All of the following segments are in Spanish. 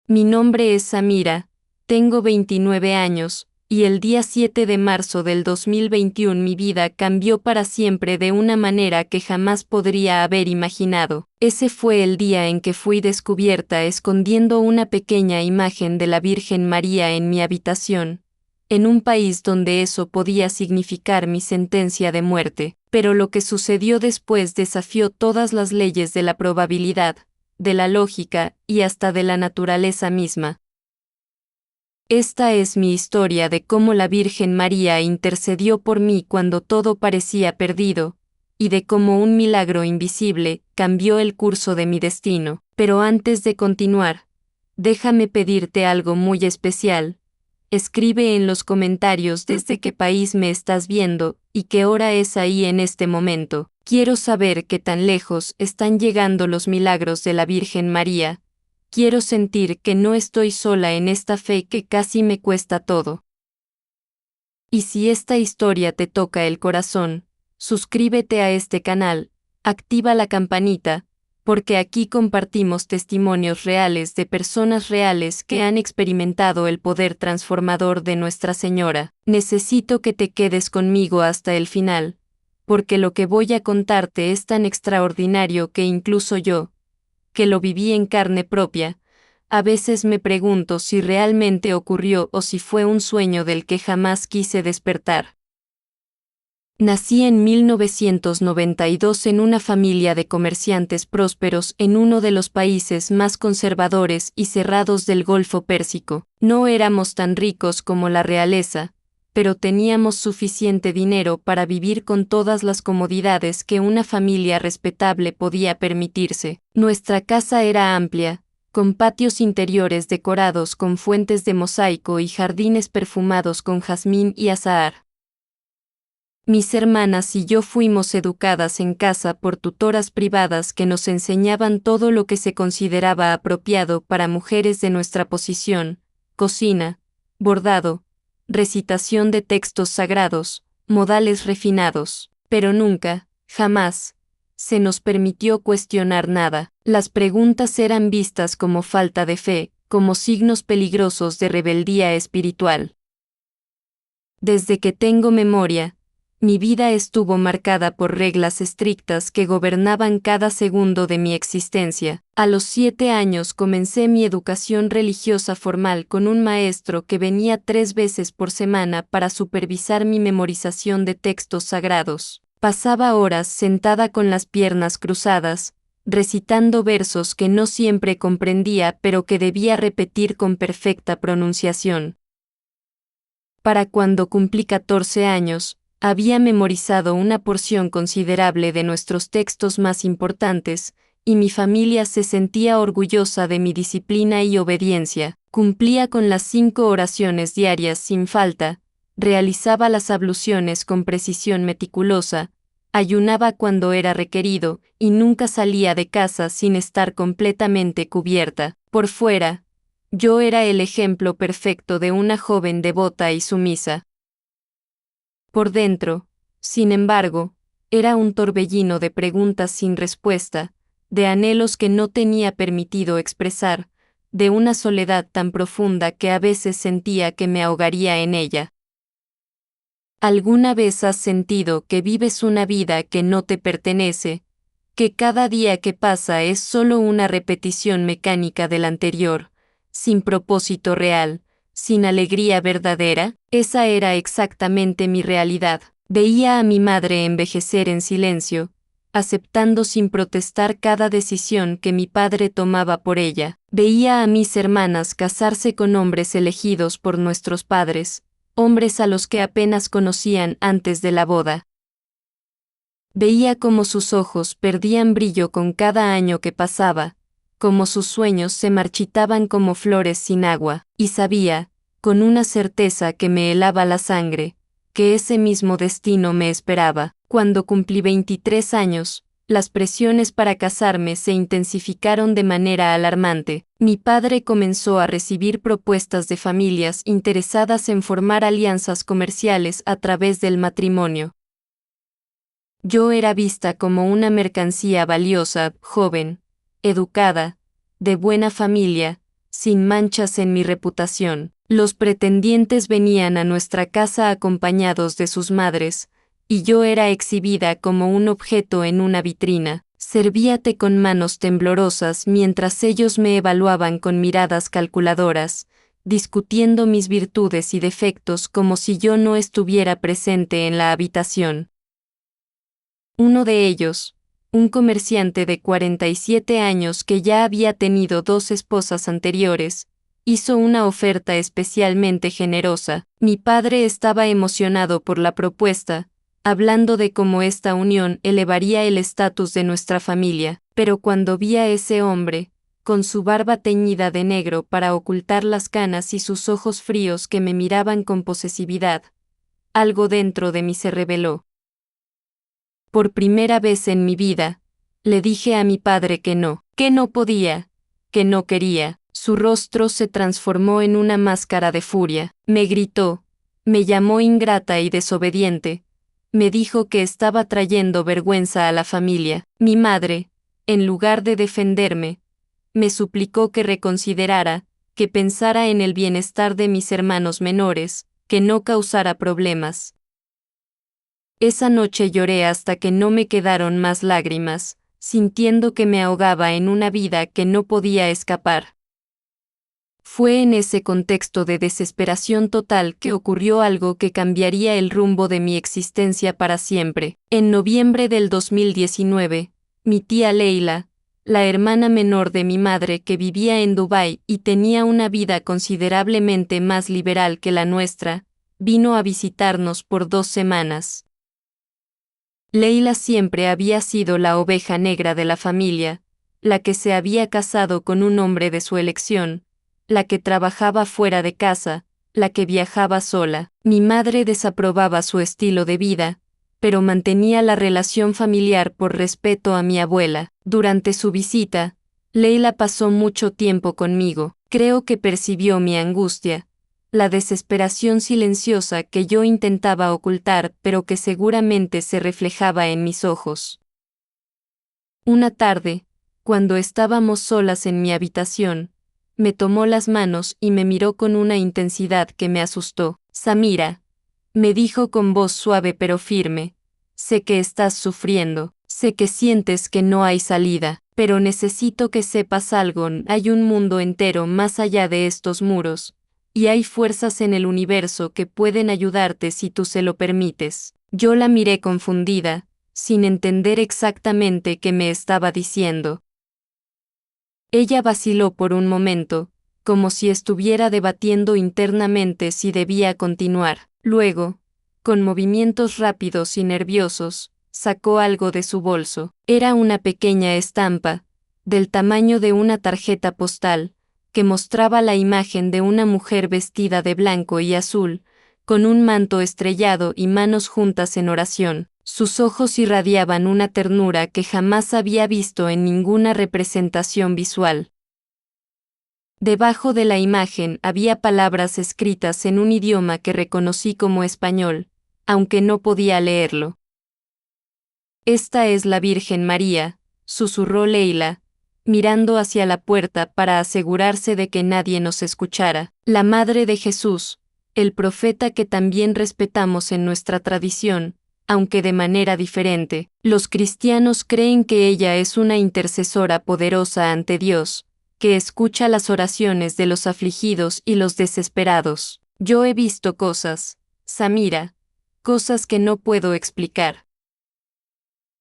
Mi nombre es Samira, tengo 29 años, y el día 7 de marzo del 2021 mi vida cambió para siempre de una manera que jamás podría haber imaginado. Ese fue el día en que fui descubierta escondiendo una pequeña imagen de la Virgen María en mi habitación, en un país donde eso podía significar mi sentencia de muerte. Pero lo que sucedió después desafió todas las leyes de la probabilidad, de la lógica y hasta de la naturaleza misma. Esta es mi historia de cómo la Virgen María intercedió por mí cuando todo parecía perdido, y de cómo un milagro invisible cambió el curso de mi destino. Pero antes de continuar, déjame pedirte algo muy especial. Escribe en los comentarios desde qué país me estás viendo y qué hora es ahí en este momento. Quiero saber qué tan lejos están llegando los milagros de la Virgen María. Quiero sentir que no estoy sola en esta fe que casi me cuesta todo. Y si esta historia te toca el corazón, suscríbete a este canal, activa la campanita, porque aquí compartimos testimonios reales de personas reales que han experimentado el poder transformador de Nuestra Señora. Necesito que te quedes conmigo hasta el final, porque lo que voy a contarte es tan extraordinario que incluso yo, que lo viví en carne propia, a veces me pregunto si realmente ocurrió o si fue un sueño del que jamás quise despertar. Nací en 1992 en una familia de comerciantes prósperos en uno de los países más conservadores y cerrados del Golfo Pérsico. No éramos tan ricos como la realeza, pero teníamos suficiente dinero para vivir con todas las comodidades que una familia respetable podía permitirse. Nuestra casa era amplia, con patios interiores decorados con fuentes de mosaico y jardines perfumados con jazmín y azahar. Mis hermanas y yo fuimos educadas en casa por tutoras privadas que nos enseñaban todo lo que se consideraba apropiado para mujeres de nuestra posición: cocina, bordado, recitación de textos sagrados, modales refinados. Pero nunca, jamás, se nos permitió cuestionar nada. Las preguntas eran vistas como falta de fe, como signos peligrosos de rebeldía espiritual. Desde que tengo memoria, mi vida estuvo marcada por reglas estrictas que gobernaban cada segundo de mi existencia. A los 7 años comencé mi educación religiosa formal con un maestro que venía 3 veces por semana para supervisar mi memorización de textos sagrados. Pasaba horas sentada con las piernas cruzadas, recitando versos que no siempre comprendía pero que debía repetir con perfecta pronunciación. Para cuando cumplí 14 años, había memorizado una porción considerable de nuestros textos más importantes, y mi familia se sentía orgullosa de mi disciplina y obediencia. Cumplía con las 5 oraciones diarias sin falta, realizaba las abluciones con precisión meticulosa, ayunaba cuando era requerido, y nunca salía de casa sin estar completamente cubierta. Por fuera, yo era el ejemplo perfecto de una joven devota y sumisa. Por dentro, sin embargo, era un torbellino de preguntas sin respuesta, de anhelos que no tenía permitido expresar, de una soledad tan profunda que a veces sentía que me ahogaría en ella. ¿Alguna vez has sentido que vives una vida que no te pertenece, que cada día que pasa es solo una repetición mecánica del anterior, sin propósito real, sin alegría verdadera? Esa era exactamente mi realidad. Veía a mi madre envejecer en silencio, aceptando sin protestar cada decisión que mi padre tomaba por ella. Veía a mis hermanas casarse con hombres elegidos por nuestros padres, hombres a los que apenas conocían antes de la boda. Veía cómo sus ojos perdían brillo con cada año que pasaba, cómo sus sueños se marchitaban como flores sin agua, y sabía, con una certeza que me helaba la sangre, que ese mismo destino me esperaba. Cuando cumplí 23 años, las presiones para casarme se intensificaron de manera alarmante. Mi padre comenzó a recibir propuestas de familias interesadas en formar alianzas comerciales a través del matrimonio. Yo era vista como una mercancía valiosa, joven, educada, de buena familia, sin manchas en mi reputación. Los pretendientes venían a nuestra casa acompañados de sus madres, y yo era exhibida como un objeto en una vitrina. Servía té con manos temblorosas mientras ellos me evaluaban con miradas calculadoras, discutiendo mis virtudes y defectos como si yo no estuviera presente en la habitación. Uno de ellos, un comerciante de 47 años que ya había tenido 2 esposas anteriores, hizo una oferta especialmente generosa. Mi padre estaba emocionado por la propuesta, hablando de cómo esta unión elevaría el estatus de nuestra familia, pero cuando vi a ese hombre, con su barba teñida de negro para ocultar las canas y sus ojos fríos que me miraban con posesividad, algo dentro de mí se rebeló. Por primera vez en mi vida, le dije a mi padre que no podía, que no quería. Su rostro se transformó en una máscara de furia. Me gritó, me llamó ingrata y desobediente. Me dijo que estaba trayendo vergüenza a la familia. Mi madre, en lugar de defenderme, me suplicó que reconsiderara, que pensara en el bienestar de mis hermanos menores, que no causara problemas. Esa noche lloré hasta que no me quedaron más lágrimas, sintiendo que me ahogaba en una vida que no podía escapar. Fue en ese contexto de desesperación total que ocurrió algo que cambiaría el rumbo de mi existencia para siempre. En noviembre del 2019, mi tía Leila, la hermana menor de mi madre que vivía en Dubái y tenía una vida considerablemente más liberal que la nuestra, vino a visitarnos por 2 semanas. Leila siempre había sido la oveja negra de la familia, la que se había casado con un hombre de su elección, la que trabajaba fuera de casa, la que viajaba sola. Mi madre desaprobaba su estilo de vida, pero mantenía la relación familiar por respeto a mi abuela. Durante su visita, Leila pasó mucho tiempo conmigo. Creo que percibió mi angustia, la desesperación silenciosa que yo intentaba ocultar pero que seguramente se reflejaba en mis ojos. Una tarde, cuando estábamos solas en mi habitación, me tomó las manos y me miró con una intensidad que me asustó. Samira, me dijo con voz suave pero firme, sé que estás sufriendo, sé que sientes que no hay salida, pero necesito que sepas algo, hay un mundo entero más allá de estos muros, y hay fuerzas en el universo que pueden ayudarte si tú se lo permites. Yo la miré confundida, sin entender exactamente qué me estaba diciendo. Ella vaciló por un momento, como si estuviera debatiendo internamente si debía continuar. Luego, con movimientos rápidos y nerviosos, sacó algo de su bolso. Era una pequeña estampa, del tamaño de una tarjeta postal, que mostraba la imagen de una mujer vestida de blanco y azul, con un manto estrellado y manos juntas en oración. Sus ojos irradiaban una ternura que jamás había visto en ninguna representación visual. Debajo de la imagen había palabras escritas en un idioma que reconocí como español, aunque no podía leerlo. Esta es la Virgen María, susurró Leila, mirando hacia la puerta para asegurarse de que nadie nos escuchara. La Madre de Jesús, el profeta que también respetamos en nuestra tradición, aunque de manera diferente. Los cristianos creen que ella es una intercesora poderosa ante Dios, que escucha las oraciones de los afligidos y los desesperados. Yo he visto cosas, Samira, cosas que no puedo explicar.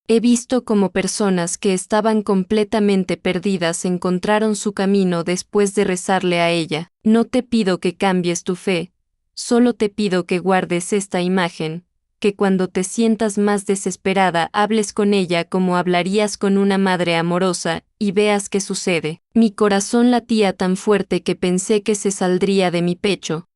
He visto cómo personas que estaban completamente perdidas encontraron su camino después de rezarle a ella. No te pido que cambies tu fe, solo te pido que guardes esta imagen, que cuando te sientas más desesperada hables con ella como hablarías con una madre amorosa, y veas qué sucede. Mi corazón latía tan fuerte que pensé que se saldría de mi pecho.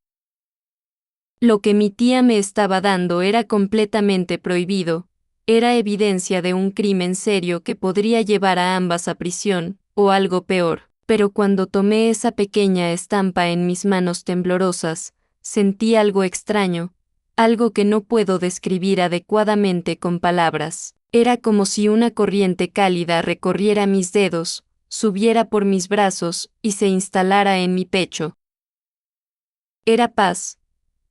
Lo que mi tía me estaba dando era completamente prohibido, era evidencia de un crimen serio que podría llevar a ambas a prisión, o algo peor. Pero cuando tomé esa pequeña estampa en mis manos temblorosas, sentí algo extraño, algo que no puedo describir adecuadamente con palabras. Era como si una corriente cálida recorriera mis dedos, subiera por mis brazos y se instalara en mi pecho. Era paz,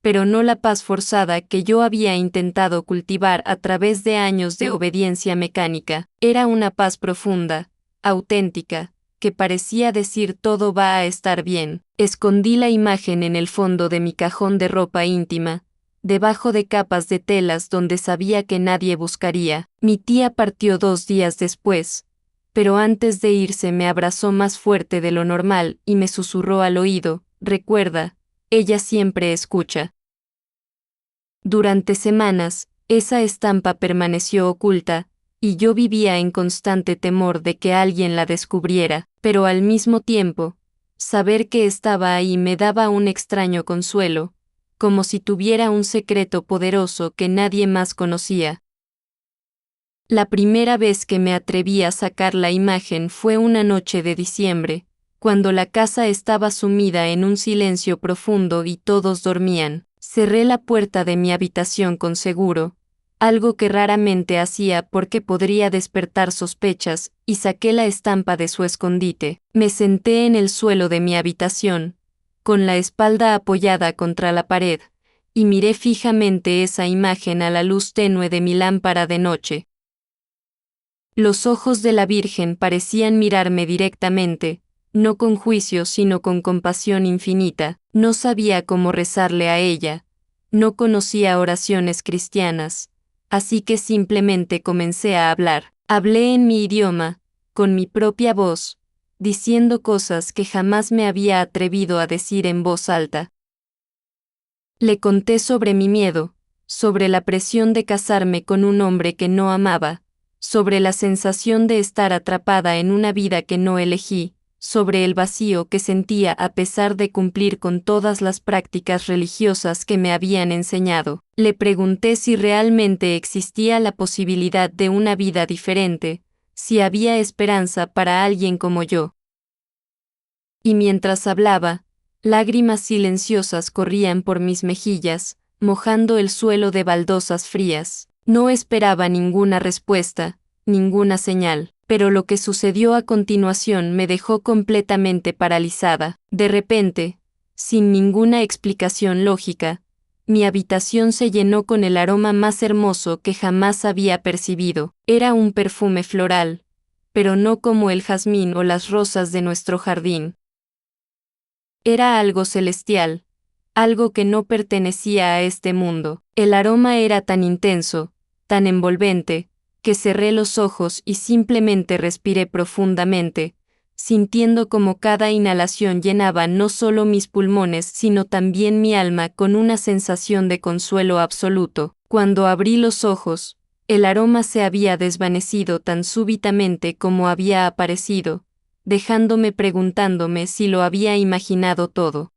pero no la paz forzada que yo había intentado cultivar a través de años de obediencia mecánica. Era una paz profunda, auténtica, que parecía decir todo va a estar bien. Escondí la imagen en el fondo de mi cajón de ropa íntima, debajo de capas de telas donde sabía que nadie buscaría. Mi tía partió 2 días después, pero antes de irse me abrazó más fuerte de lo normal y me susurró al oído, recuerda, ella siempre escucha. Durante semanas, esa estampa permaneció oculta, y yo vivía en constante temor de que alguien la descubriera, pero al mismo tiempo, saber que estaba ahí me daba un extraño consuelo, como si tuviera un secreto poderoso que nadie más conocía. La primera vez que me atreví a sacar la imagen fue una noche de diciembre, cuando la casa estaba sumida en un silencio profundo y todos dormían. Cerré la puerta de mi habitación con seguro, algo que raramente hacía porque podría despertar sospechas, y saqué la estampa de su escondite. Me senté en el suelo de mi habitación, con la espalda apoyada contra la pared, y miré fijamente esa imagen a la luz tenue de mi lámpara de noche. Los ojos de la Virgen parecían mirarme directamente, no con juicio sino con compasión infinita. No sabía cómo rezarle a ella, no conocía oraciones cristianas, así que simplemente comencé a hablar. Hablé en mi idioma, con mi propia voz, diciendo cosas que jamás me había atrevido a decir en voz alta. Le conté sobre mi miedo, sobre la presión de casarme con un hombre que no amaba, sobre la sensación de estar atrapada en una vida que no elegí, sobre el vacío que sentía a pesar de cumplir con todas las prácticas religiosas que me habían enseñado. Le pregunté si realmente existía la posibilidad de una vida diferente, si había esperanza para alguien como yo. Y mientras hablaba, lágrimas silenciosas corrían por mis mejillas, mojando el suelo de baldosas frías. No esperaba ninguna respuesta, ninguna señal, pero lo que sucedió a continuación me dejó completamente paralizada. De repente, sin ninguna explicación lógica, mi habitación se llenó con el aroma más hermoso que jamás había percibido. Era un perfume floral, pero no como el jazmín o las rosas de nuestro jardín. Era algo celestial, algo que no pertenecía a este mundo. El aroma era tan intenso, tan envolvente, que cerré los ojos y simplemente respiré profundamente, sintiendo como cada inhalación llenaba no solo mis pulmones sino también mi alma con una sensación de consuelo absoluto. Cuando abrí los ojos, el aroma se había desvanecido tan súbitamente como había aparecido, dejándome preguntándome si lo había imaginado todo.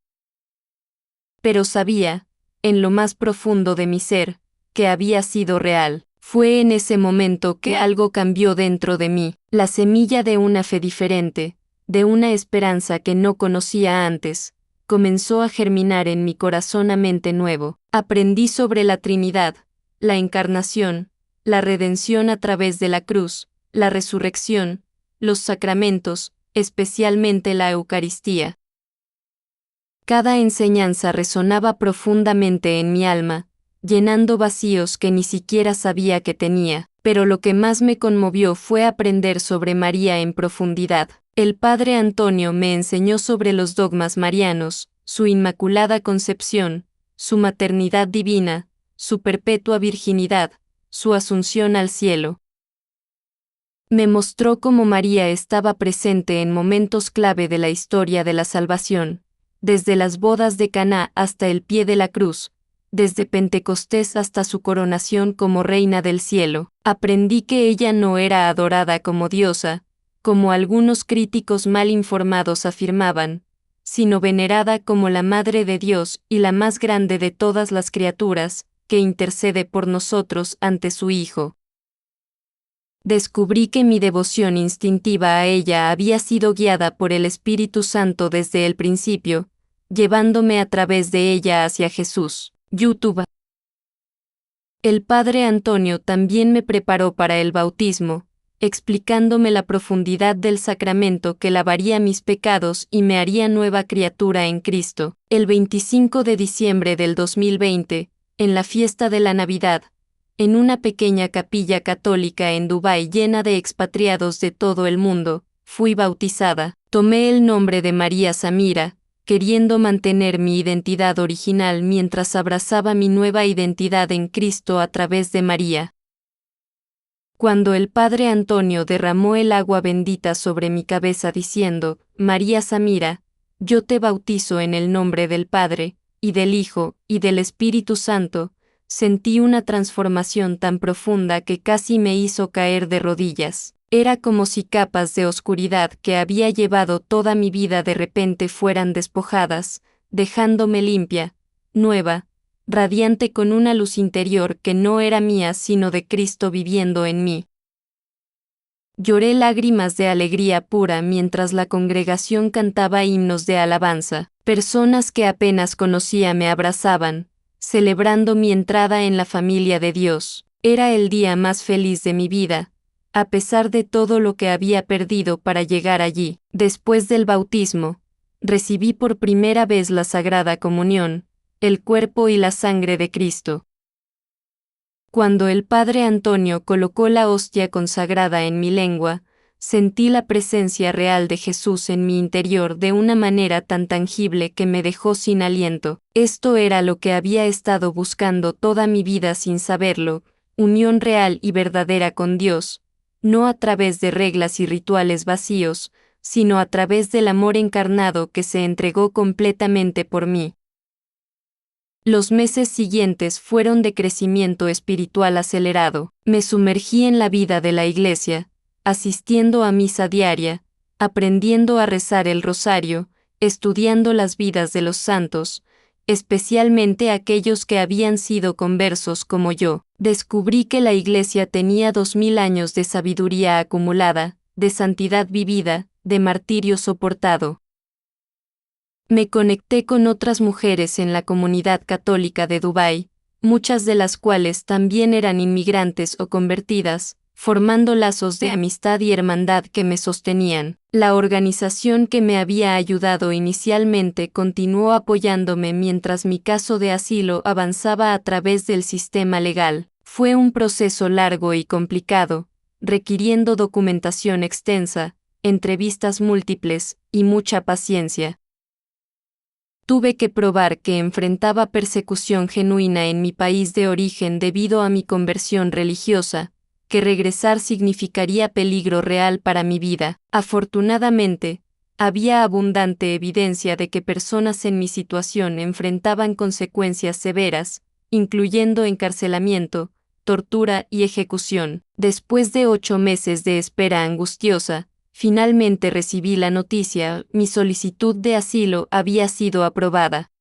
Pero sabía, en lo más profundo de mi ser, que había sido real. Fue en ese momento que algo cambió dentro de mí, la semilla de una fe diferente, de una esperanza que no conocía antes, comenzó a germinar en mi corazón a mente nuevo. Aprendí sobre la Trinidad, la encarnación, la redención a través de la cruz, la resurrección, los sacramentos, especialmente la Eucaristía. Cada enseñanza resonaba profundamente en mi alma, llenando vacíos que ni siquiera sabía que tenía, pero lo que más me conmovió fue aprender sobre María en profundidad. El padre Antonio me enseñó sobre los dogmas marianos, su inmaculada concepción, su maternidad divina, su perpetua virginidad, su asunción al cielo. Me mostró cómo María estaba presente en momentos clave de la historia de la salvación, desde las bodas de Caná hasta el pie de la cruz, desde Pentecostés hasta su coronación como Reina del Cielo. Aprendí que ella no era adorada como diosa, como algunos críticos mal informados afirmaban, sino venerada como la Madre de Dios y la más grande de todas las criaturas, que intercede por nosotros ante su Hijo. Descubrí que mi devoción instintiva a ella había sido guiada por el Espíritu Santo desde el principio, llevándome a través de ella hacia Jesús. YouTube. El padre Antonio también me preparó para el bautismo, explicándome la profundidad del sacramento que lavaría mis pecados y me haría nueva criatura en Cristo. El 25 de diciembre del 2020, en la fiesta de la Navidad, en una pequeña capilla católica en Dubái llena de expatriados de todo el mundo, fui bautizada. Tomé el nombre de María Samira, queriendo mantener mi identidad original mientras abrazaba mi nueva identidad en Cristo a través de María. Cuando el Padre Antonio derramó el agua bendita sobre mi cabeza diciendo, María Samira, yo te bautizo en el nombre del Padre, y del Hijo, y del Espíritu Santo, sentí una transformación tan profunda que casi me hizo caer de rodillas. Era como si capas de oscuridad que había llevado toda mi vida de repente fueran despojadas, dejándome limpia, nueva, radiante con una luz interior que no era mía sino de Cristo viviendo en mí. Lloré lágrimas de alegría pura mientras la congregación cantaba himnos de alabanza. Personas que apenas conocía me abrazaban, celebrando mi entrada en la familia de Dios. Era el día más feliz de mi vida, a pesar de todo lo que había perdido para llegar allí. Después del bautismo, recibí por primera vez la Sagrada Comunión, el cuerpo y la sangre de Cristo. Cuando el Padre Antonio colocó la hostia consagrada en mi lengua, sentí la presencia real de Jesús en mi interior de una manera tan tangible que me dejó sin aliento. Esto era lo que había estado buscando toda mi vida sin saberlo, unión real y verdadera con Dios, no a través de reglas y rituales vacíos, sino a través del amor encarnado que se entregó completamente por mí. Los meses siguientes fueron de crecimiento espiritual acelerado. Me sumergí en la vida de la iglesia, asistiendo a misa diaria, aprendiendo a rezar el rosario, estudiando las vidas de los santos, especialmente aquellos que habían sido conversos como yo. Descubrí que la iglesia tenía 2000 años de sabiduría acumulada, de santidad vivida, de martirio soportado. Me conecté con otras mujeres en la comunidad católica de Dubái, muchas de las cuales también eran inmigrantes o convertidas, formando lazos de amistad y hermandad que me sostenían. La organización que me había ayudado inicialmente continuó apoyándome mientras mi caso de asilo avanzaba a través del sistema legal. Fue un proceso largo y complicado, requiriendo documentación extensa, entrevistas múltiples y mucha paciencia. Tuve que probar que enfrentaba persecución genuina en mi país de origen debido a mi conversión religiosa, que regresar significaría peligro real para mi vida. Afortunadamente, había abundante evidencia de que personas en mi situación enfrentaban consecuencias severas, incluyendo encarcelamiento, tortura y ejecución. Después de 8 meses de espera angustiosa, finalmente recibí la noticia, mi solicitud de asilo había sido aprobada.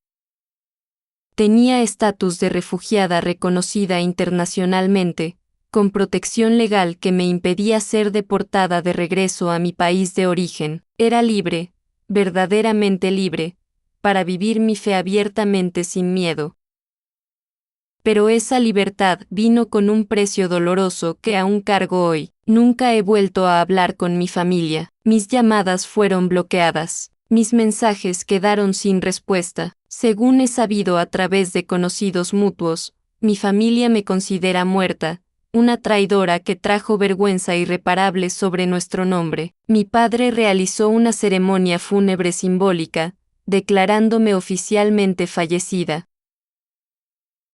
Tenía estatus de refugiada reconocida internacionalmente, con protección legal que me impedía ser deportada de regreso a mi país de origen. Era libre, verdaderamente libre, para vivir mi fe abiertamente sin miedo. Pero esa libertad vino con un precio doloroso que aún cargo hoy. Nunca he vuelto a hablar con mi familia. Mis llamadas fueron bloqueadas. Mis mensajes quedaron sin respuesta. Según he sabido a través de conocidos mutuos, mi familia me considera muerta, una traidora que trajo vergüenza irreparable sobre nuestro nombre. Mi padre realizó una ceremonia fúnebre simbólica, declarándome oficialmente fallecida.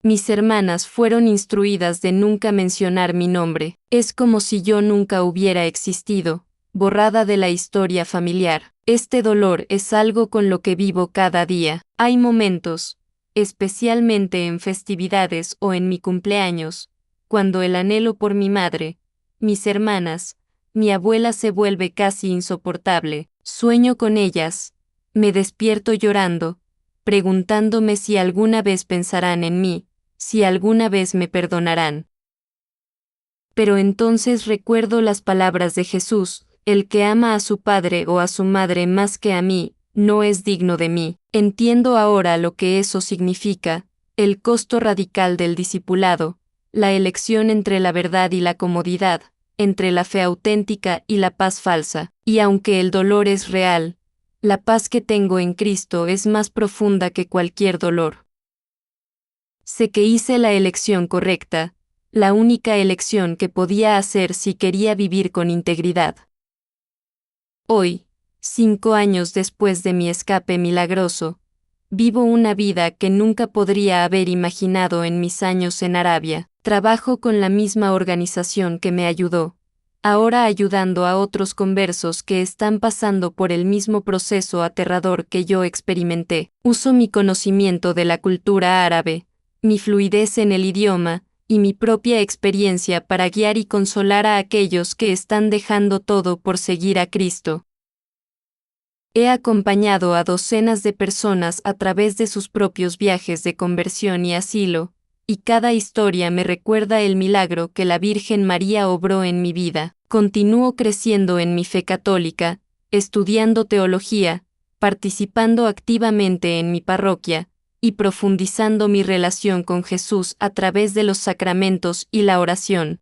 Mis hermanas fueron instruidas de nunca mencionar mi nombre. Es como si yo nunca hubiera existido, borrada de la historia familiar. Este dolor es algo con lo que vivo cada día. Hay momentos, especialmente en festividades o en mi cumpleaños, cuando el anhelo por mi madre, mis hermanas, mi abuela se vuelve casi insoportable. Sueño con ellas, me despierto llorando, preguntándome si alguna vez pensarán en mí, si alguna vez me perdonarán. Pero entonces recuerdo las palabras de Jesús: el que ama a su padre o a su madre más que a mí, no es digno de mí. Entiendo ahora lo que eso significa, el costo radical del discipulado, la elección entre la verdad y la comodidad, entre la fe auténtica y la paz falsa, y aunque el dolor es real, la paz que tengo en Cristo es más profunda que cualquier dolor. Sé que hice la elección correcta, la única elección que podía hacer si quería vivir con integridad. Hoy, 5 años después de mi escape milagroso, vivo una vida que nunca podría haber imaginado en mis años en Arabia. Trabajo con la misma organización que me ayudó, ahora ayudando a otros conversos que están pasando por el mismo proceso aterrador que yo experimenté. Uso mi conocimiento de la cultura árabe, mi fluidez en el idioma, y mi propia experiencia para guiar y consolar a aquellos que están dejando todo por seguir a Cristo. He acompañado a docenas de personas a través de sus propios viajes de conversión y asilo, y cada historia me recuerda el milagro que la Virgen María obró en mi vida. Continúo creciendo en mi fe católica, estudiando teología, participando activamente en mi parroquia, y profundizando mi relación con Jesús a través de los sacramentos y la oración.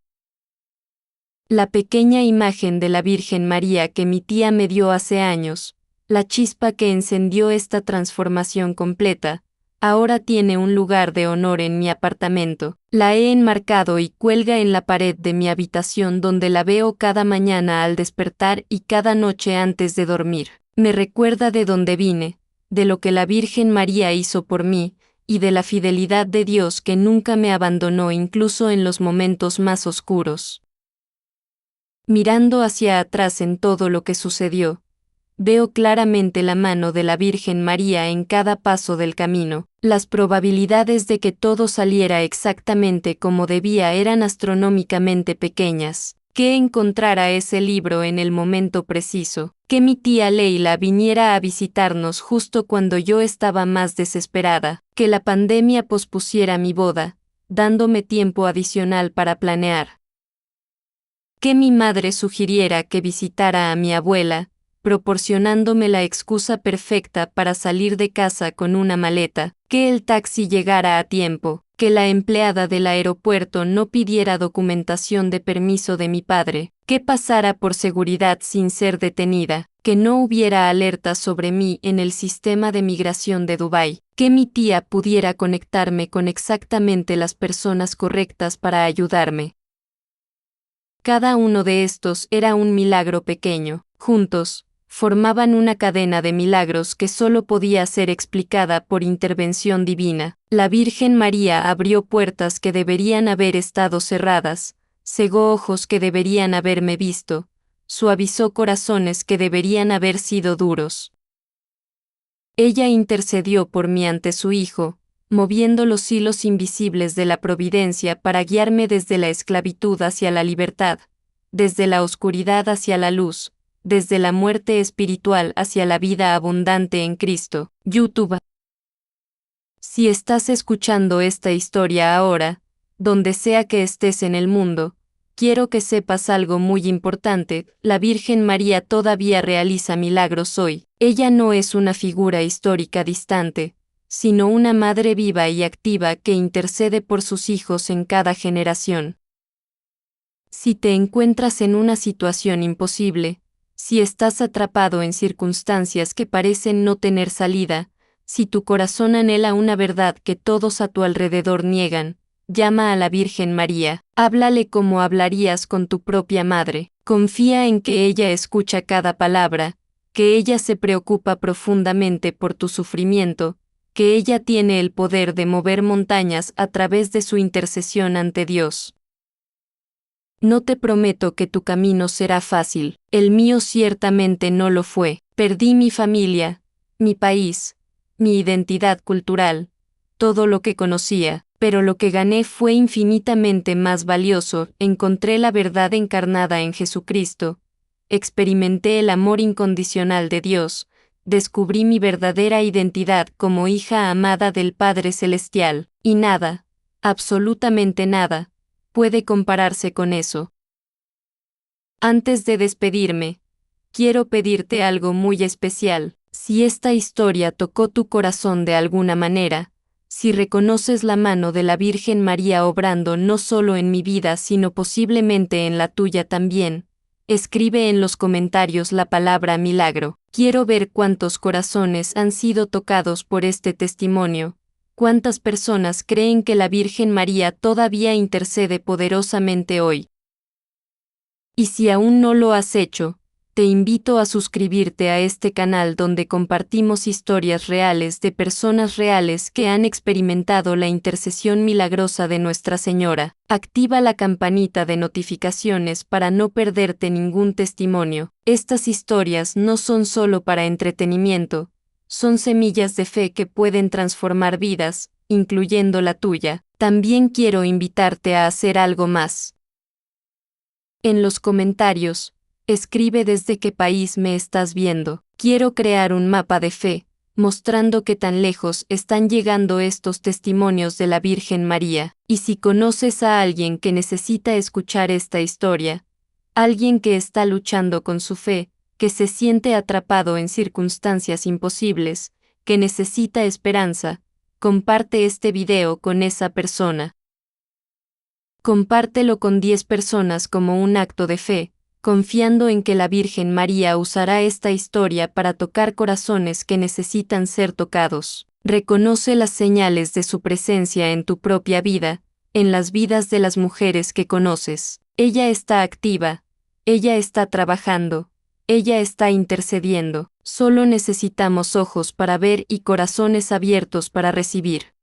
La pequeña imagen de la Virgen María que mi tía me dio hace años, la chispa que encendió esta transformación completa, ahora tiene un lugar de honor en mi apartamento. La he enmarcado y cuelga en la pared de mi habitación donde la veo cada mañana al despertar y cada noche antes de dormir. Me recuerda de dónde vine, de lo que la Virgen María hizo por mí, y de la fidelidad de Dios que nunca me abandonó incluso en los momentos más oscuros. Mirando hacia atrás en todo lo que sucedió, veo claramente la mano de la Virgen María en cada paso del camino. Las probabilidades de que todo saliera exactamente como debía eran astronómicamente pequeñas. Que encontrara ese libro en el momento preciso, que mi tía Leila viniera a visitarnos justo cuando yo estaba más desesperada, que la pandemia pospusiera mi boda, dándome tiempo adicional para planear. Que mi madre sugiriera que visitara a mi abuela, proporcionándome la excusa perfecta para salir de casa con una maleta, que el taxi llegara a tiempo, que la empleada del aeropuerto no pidiera documentación de permiso de mi padre, que pasara por seguridad sin ser detenida, que no hubiera alertas sobre mí en el sistema de migración de Dubái, que mi tía pudiera conectarme con exactamente las personas correctas para ayudarme. Cada uno de estos era un milagro pequeño. Juntos, formaban una cadena de milagros que solo podía ser explicada por intervención divina. La Virgen María abrió puertas que deberían haber estado cerradas, cegó ojos que deberían haberme visto, suavizó corazones que deberían haber sido duros. Ella intercedió por mí ante su Hijo, moviendo los hilos invisibles de la providencia para guiarme desde la esclavitud hacia la libertad, desde la oscuridad hacia la luz, desde la muerte espiritual hacia la vida abundante en Cristo. YouTube. Si estás escuchando esta historia ahora, donde sea que estés en el mundo, quiero que sepas algo muy importante: la Virgen María todavía realiza milagros hoy. Ella no es una figura histórica distante, sino una madre viva y activa que intercede por sus hijos en cada generación. Si te encuentras en una situación imposible, si estás atrapado en circunstancias que parecen no tener salida, si tu corazón anhela una verdad que todos a tu alrededor niegan, llama a la Virgen María, háblale como hablarías con tu propia madre, confía en que ella escucha cada palabra, que ella se preocupa profundamente por tu sufrimiento, que ella tiene el poder de mover montañas a través de su intercesión ante Dios. No te prometo que tu camino será fácil, el mío ciertamente no lo fue. Perdí mi familia, mi país, mi identidad cultural, todo lo que conocía, pero lo que gané fue infinitamente más valioso. Encontré la verdad encarnada en Jesucristo, experimenté el amor incondicional de Dios, descubrí mi verdadera identidad como hija amada del Padre Celestial, y nada, absolutamente nada, puede compararse con eso. Antes de despedirme, quiero pedirte algo muy especial. Si esta historia tocó tu corazón de alguna manera, si reconoces la mano de la Virgen María obrando no solo en mi vida sino posiblemente en la tuya también, escribe en los comentarios la palabra milagro. Quiero ver cuántos corazones han sido tocados por este testimonio, cuántas personas creen que la Virgen María todavía intercede poderosamente hoy. Y si aún no lo has hecho, te invito a suscribirte a este canal donde compartimos historias reales de personas reales que han experimentado la intercesión milagrosa de Nuestra Señora. Activa la campanita de notificaciones para no perderte ningún testimonio. Estas historias no son solo para entretenimiento, son semillas de fe que pueden transformar vidas, incluyendo la tuya. También quiero invitarte a hacer algo más. En los comentarios, escribe desde qué país me estás viendo. Quiero crear un mapa de fe, mostrando qué tan lejos están llegando estos testimonios de la Virgen María. Y si conoces a alguien que necesita escuchar esta historia, alguien que está luchando con su fe, que se siente atrapado en circunstancias imposibles, que necesita esperanza, comparte este video con esa persona. Compártelo con 10 personas como un acto de fe, confiando en que la Virgen María usará esta historia para tocar corazones que necesitan ser tocados. Reconoce las señales de su presencia en tu propia vida, en las vidas de las mujeres que conoces. Ella está activa, ella está trabajando, ella está intercediendo. Solo necesitamos ojos para ver y corazones abiertos para recibir.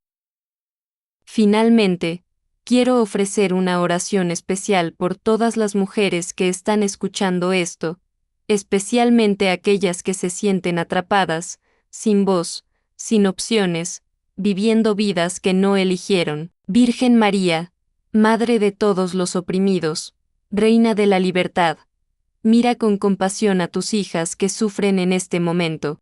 Finalmente, quiero ofrecer una oración especial por todas las mujeres que están escuchando esto, especialmente aquellas que se sienten atrapadas, sin voz, sin opciones, viviendo vidas que no eligieron. Virgen María, Madre de todos los oprimidos, Reina de la libertad, mira con compasión a tus hijas que sufren en este momento.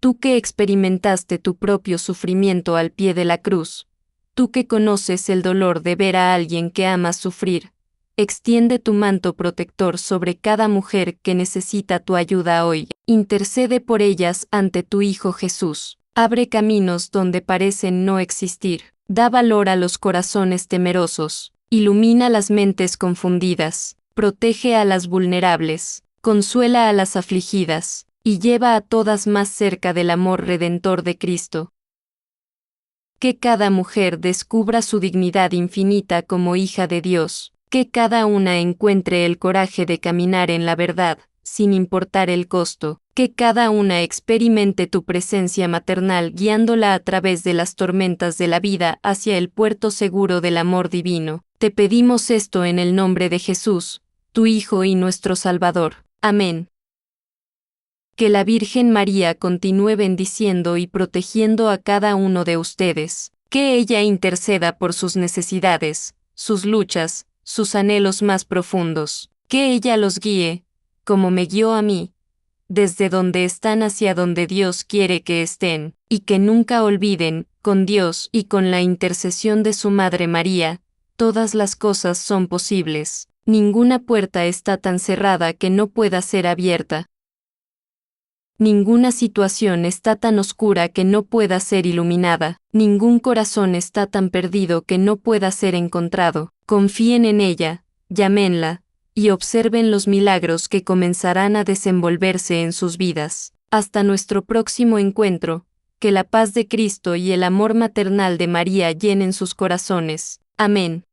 Tú que experimentaste tu propio sufrimiento al pie de la cruz, tú que conoces el dolor de ver a alguien que amas sufrir, extiende tu manto protector sobre cada mujer que necesita tu ayuda hoy. Intercede por ellas ante tu Hijo Jesús. Abre caminos donde parecen no existir. Da valor a los corazones temerosos. Ilumina las mentes confundidas. Protege a las vulnerables. Consuela a las afligidas. Y lleva a todas más cerca del amor redentor de Cristo. Que cada mujer descubra su dignidad infinita como hija de Dios, que cada una encuentre el coraje de caminar en la verdad, sin importar el costo, que cada una experimente tu presencia maternal guiándola a través de las tormentas de la vida hacia el puerto seguro del amor divino. Te pedimos esto en el nombre de Jesús, tu Hijo y nuestro Salvador. Amén. Que la Virgen María continúe bendiciendo y protegiendo a cada uno de ustedes, que ella interceda por sus necesidades, sus luchas, sus anhelos más profundos, que ella los guíe, como me guió a mí, desde donde están hacia donde Dios quiere que estén, y que nunca olviden, con Dios y con la intercesión de su Madre María, todas las cosas son posibles. Ninguna puerta está tan cerrada que no pueda ser abierta. Ninguna situación está tan oscura que no pueda ser iluminada, ningún corazón está tan perdido que no pueda ser encontrado. Confíen en ella, llámenla, y observen los milagros que comenzarán a desenvolverse en sus vidas. Hasta nuestro próximo encuentro, que la paz de Cristo y el amor maternal de María llenen sus corazones. Amén.